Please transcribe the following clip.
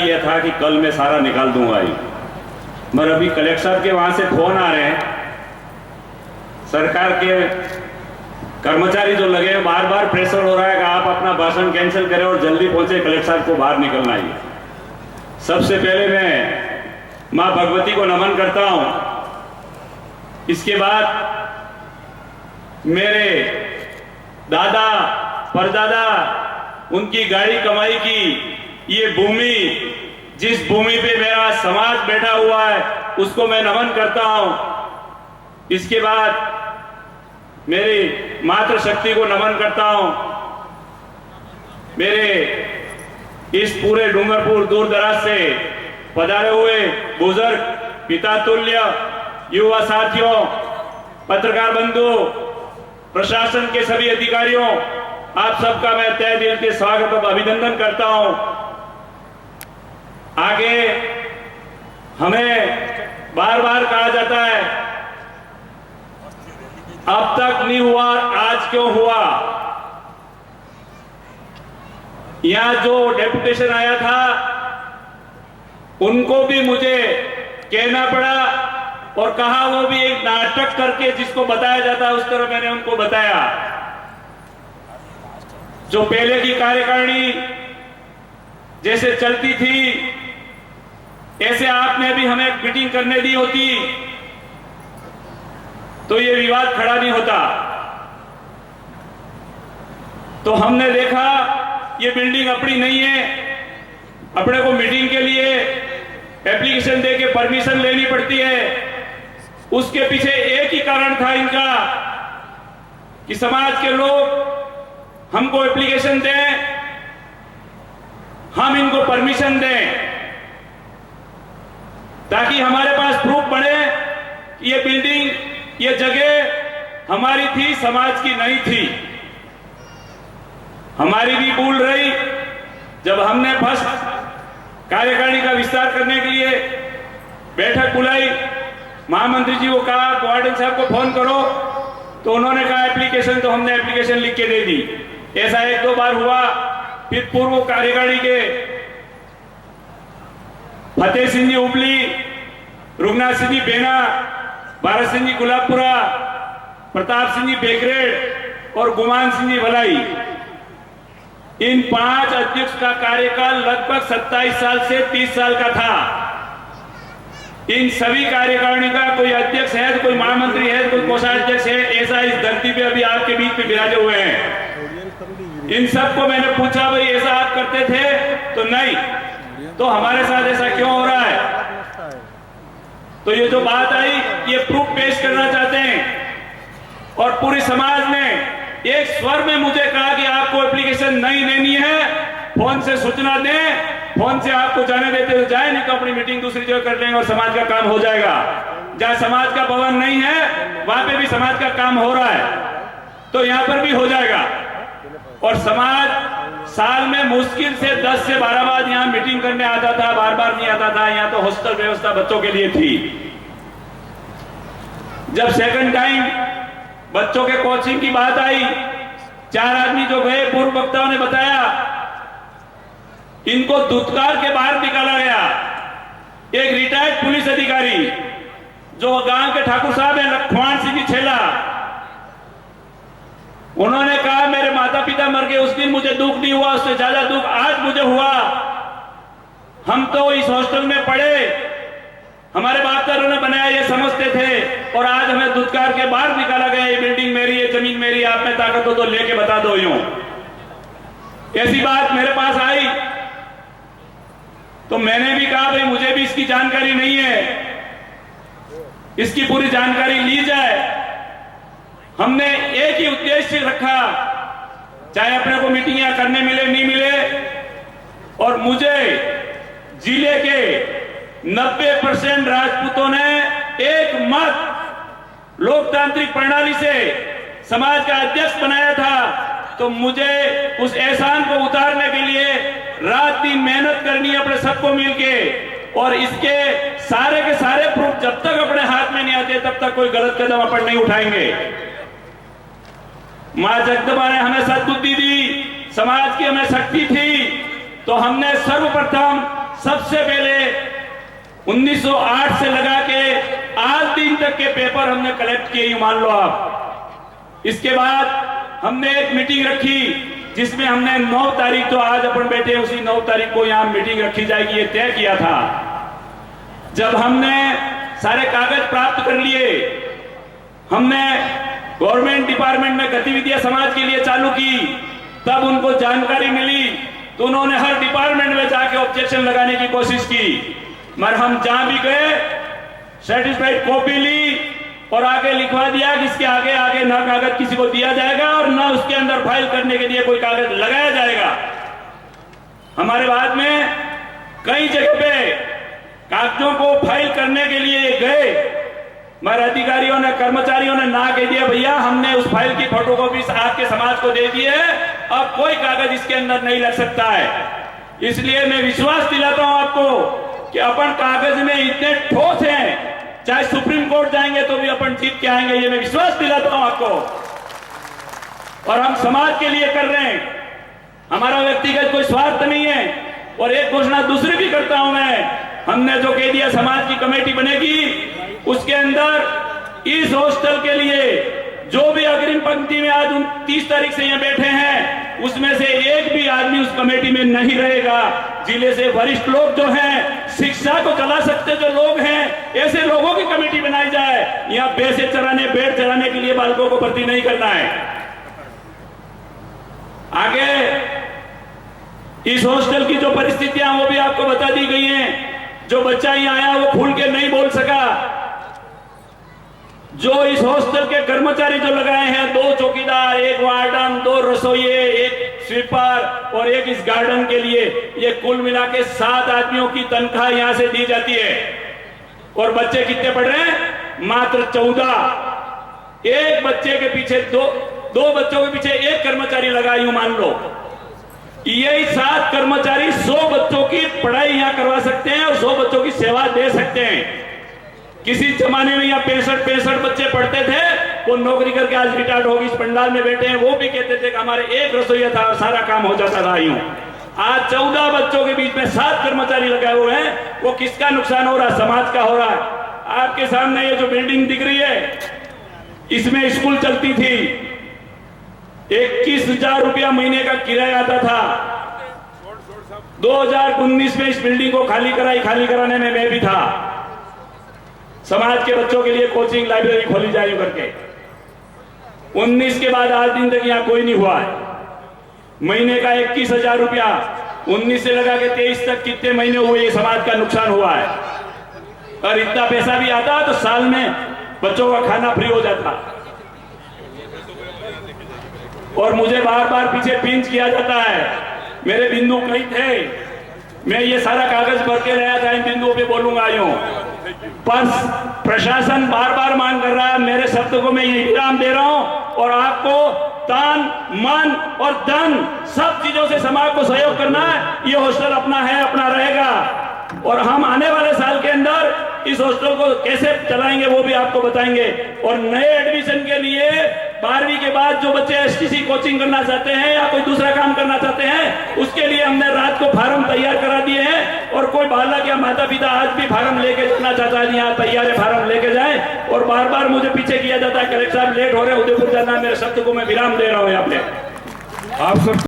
किया था कि कल मैं सारा निकाल दूंगा ही, मगर अभी कलेक्टर साहब के वहां से फोन आ रहे हैं, सरकार के कर्मचारी जो लगे हैं, बार बार प्रेशर हो रहा है कि आप अपना भाषण कैंसिल करें और जल्दी पहुंचे, कलेक्टर साहब को बाहर निकलना ही। सबसे पहले मैं मां भगवती को नमन करता हूं, इसके बाद मेरे दादा परदादा उनकी गाड़ी कमाई की ये भूमि, जिस भूमि पे मेरा समाज बैठा हुआ है, उसको मैं नमन करता हूं। इसके बाद मेरी मातृशक्ति को नमन करता हूं। मेरे इस पूरे डूंगरपुर दूर दराज से पधारे हुए बुजुर्ग, पिता तुल्य युवा साथियों, पत्रकार बंधु, प्रशासन के सभी अधिकारियों, आप सबका मैं तहे दिल से स्वागत और अभिनंदन करता हूं। आगे हमें बार बार कहा जाता है अब तक नहीं हुआ, आज क्यों हुआ। यहां जो डेपुटेशन आया था उनको भी मुझे कहना पड़ा और कहा वो भी एक नाटक करके जिसको बताया जाता है उस तरह मैंने उनको बताया। जो पहले की कार्यकारिणी जैसे चलती थी ऐसे आपने भी हमें मीटिंग करने दी होती तो ये विवाद खड़ा नहीं होता। तो हमने देखा ये बिल्डिंग अपनी नहीं है, अपने को मीटिंग के लिए एप्लीकेशन दे के परमिशन लेनी पड़ती है। उसके पीछे एक ही कारण था इनका कि समाज के लोग हमको एप्लीकेशन दें, हम इनको परमिशन दें, ताकि हमारे पास प्रूफ बने कि ये बिल्डिंग, ये जगह हमारी थी, समाज की नहीं थी। हमारी भी भूल रही जब हमने फर्स्ट कार्यकारिणी का विस्तार करने के लिए बैठक बुलाई, महामंत्री जी को कहा वार्डन साहब को फोन करो, तो उन्होंने कहा एप्लीकेशन, तो हमने एप्लीकेशन लिख के दे दी। ऐसा एक दो बार हुआ। फिर पूर्व कार्यकारिणी के फतेह सिंह जी उपली, रुगनाथ सिंह जी बेना, भारत सिंह जी गुलाबपुरा, प्रताप सिंह जी बेगरेड और गुमान सिंह जी भलाई, इन 5 अध्यक्ष का कार्यकाल लगभग 27 साल से 30 साल का था। इन सभी कार्यकारिणी का कोई अध्यक्ष है, तो कोई महामंत्री है, तो कोई कोषाध्यक्ष है, ऐसा इस धरती पे अभी आपके बीच में विराजे हुए हैं। इन सबको मैंने पूछा भाई ऐसा आप करते थे? तो नहीं। तो हमारे साथ ऐसा क्यों हो रहा है? तो ये जो बात आई ये प्रूफ पेश करना चाहते हैं और पूरे समाज ने एक स्वर में मुझे कहा कि आपको एप्लीकेशन नहीं लेनी है, फोन से सूचना दें, फोन से आपको जाने देते तो जाए, नहीं तो अपनी मीटिंग दूसरी जगह कर लेंगे और समाज का काम हो जाएगा। जहां समाज का भवन नहीं है वहां पे भी समाज का काम हो रहा है, तो यहां पर भी हो जाएगा। और समाज साल में मुश्किल से 10 से 12 बार यहां मीटिंग करने आता था, बार बार नहीं आता था। यहां तो हॉस्टल व्यवस्था बच्चों के लिए थी। जब सेकंड टाइम बच्चों के कोचिंग की बात आई, 4 आदमी जो गए, पूर्व वक्ताओं ने बताया, इनको दुत्कार के बाहर निकाला गया। एक रिटायर्ड पुलिस अधिकारी जो गांव के ठाकुर साहब हैं, लखवान सिंह जी छेला, उन्होंने कहा मेरे माता पिता मर गए, उस दिन मुझे दुख नहीं हुआ, उससे ज्यादा दुख आज मुझे हुआ। हम तो इस हॉस्टल में पढ़े, हमारे बाप दादों ने बनाया ये समझते थे, और आज हमें दुत्कार के बाहर निकाला गया। ये बिल्डिंग मेरी है, जमीन मेरी, आप में ताकत हो तो लेके बता दो। यूं ऐसी बात मेरे पास आई तो मैंने भी कहा भाई मुझे भी इसकी जानकारी नहीं है, इसकी पूरी जानकारी ली जाए। हमने एक ही उद्देश्य रखा, चाहे अपने को मीटिंग या करने मिले नहीं मिले, और मुझे जिले के 90% राजपूतों ने एक मत लोकतांत्रिक प्रणाली से समाज का अध्यक्ष बनाया था। तो मुझे उस एहसान को उतारने के लिए रात दिन मेहनत करनी है अपने सबको मिलके, और इसके सारे के सारे प्रूफ जब तक अपने हाथ में नहीं आते तब तक कोई गलत कदम अपन नहीं उठाएंगे। मां जगदम्बा ने हमें सद्बुद्धि दी, समाज की हमें शक्ति थी, तो हमने सर्वप्रथम सबसे पहले 1908 से लगा के आज दिन तक के पेपर हमने कलेक्ट किए, मान लो आप। इसके बाद हमने एक मीटिंग रखी जिसमें हमने 9 तारीख, तो आज अपन बैठे उसी 9 तारीख को यहां मीटिंग रखी जाएगी, ये तय किया था। जब हमने सारे कागज प्राप्त कर लिए, हमने गवर्नमेंट डिपार्टमेंट में गतिविधियां समाज के लिए चालू की, तब उनको जानकारी मिली तो उन्होंने हर डिपार्टमेंट में जाके ऑब्जेक्शन लगाने की कोशिश की। मगर हम जहां भी गए सर्टिफाइड कॉपी ली और आगे लिखवा दिया कि इसके आगे आगे ना कागज किसी को दिया जाएगा और ना उसके अंदर फाइल करने के लिए कोई कागज लगाया जाएगा। हमारे बाद में कई जगह पे कागजों को फाइल करने के लिए गए, मगर अधिकारियों ने, कर्मचारियों ने ना कह दिया, भैया हमने उस फाइल की फोटोकॉपी आपके समाज को दे दी है, अब कोई कागज इसके अंदर नहीं लग सकता है। इसलिए मैं विश्वास दिलाता हूं आपको कि अपन कागज में इतने ठोस हैं, चाहे सुप्रीम कोर्ट जाएंगे तो भी अपन जीत के आएंगे, ये मैं विश्वास दिलाता हूं आपको। और हम समाज के लिए कर रहे हैं, हमारा व्यक्तिगत कोई स्वार्थ नहीं है। और एक घोषणा दूसरी भी करता हूं मैं, हमने जो कह दिया समाज की कमेटी बनेगी, उसके अंदर इस हॉस्टल के लिए जो भी अग्रिम पंक्ति में आज 30 तारीख से यहाँ बैठे हैं, उसमें से एक भी आदमी उस कमेटी में नहीं रहेगा। जिले से वरिष्ठ लोग जो हैं, शिक्षा को चला सकते जो लोग हैं, ऐसे लोगों की कमेटी बनाई जाए। यहाँ भैंसे चराने, भेड़ चराने के लिए बालकों को भर्ती नहीं करना है। आगे इस हॉस्टल की जो परिस्थितियां वो भी आपको बता दी गई हैं। जो बच्चा यहाँ आया वो खुल के नहीं बोल सका। जो इस हॉस्टल के कर्मचारी जो लगाए हैं, 2 चौकीदार, 1 वार्डन, 2 रसोइये, 1 स्वीपर और 1 इस गार्डन के लिए, ये कुल मिला के 7 आदमियों की तनख्वाह यहां से दी जाती है। और बच्चे कितने पढ़ रहे हैं? मात्र 14। एक बच्चे के पीछे दो बच्चों के पीछे 1 कर्मचारी लगा, यूं मान लो। यही 7 कर्मचारी 100 बच्चों की पढ़ाई यहां करवा सकते हैं और 100 बच्चों की सेवा दे सकते हैं। किसी जमाने में यहाँ 65 बच्चे पढ़ते थे, वो नौकरी करके आज रिटायर्ड होगी, इस पंडाल में बैठे हैं, वो भी कहते थे कि हमारे 1 रसोइया था और सारा काम हो जाता था। यूं आज 14 बच्चों के बीच में 7 कर्मचारी लगाए हुए हैं। वो किसका नुकसान हो रहा है? समाज का हो रहा है। आपके सामने ये जो बिल्डिंग दिख रही है, इसमें स्कूल चलती थी, 21,000 रुपया महीने का किराया आता था। 2019 में इस बिल्डिंग को खाली कराने में मैं भी था। समाज के बच्चों के लिए कोचिंग लाइब्रेरी खोली जाए करके। 19 के बाद आज दिन तक यहाँ कोई नहीं हुआ है। महीने का 21,000 रुपया 19 से लगा के 23 तक कितने महीने हुए, ये समाज का नुकसान हुआ है। और इतना पैसा भी आता तो साल में बच्चों का खाना फ्री हो जाता। और मुझे बार बार पीछे पिंच किया जाता है। मेरे बिंदु कई थे, मैं ये सारा कागज भर के लाया था, इन बिंदुओं पे बोलूंगा यूं। पर प्रशासन बार बार मांग कर रहा है। मेरे शब्द को मैं ये विराम दे रहा हूं और आपको तन, मन और धन सब चीजों से समाज को सहयोग करना है। ये हॉस्टल अपना है, अपना रहेगा। और हम आने वाले साल के अंदर इस हॉस्टल को कैसे चलाएंगे वो भी आपको बताएंगे। और नए एडमिशन के लिए 12वीं के बाद जो बच्चे एसटीसी कोचिंग करना चाहते हैं या कोई दूसरा काम करना चाहते हैं, उसके लिए हमने रात को फार्म तैयार करा दिए हैं। और कोई बालक या माता पिता आज भी फार्म लेके जाना चाहता है, यहाँ तैयार है, फार्म लेके जाए। और बार बार मुझे पीछे किया जाता है, कलेक्टर साहब लेट हो रहे, उदयपुर जाना। मेरे शब्द को मैं विराम दे रहा हूँ यहाँ पे। आप सब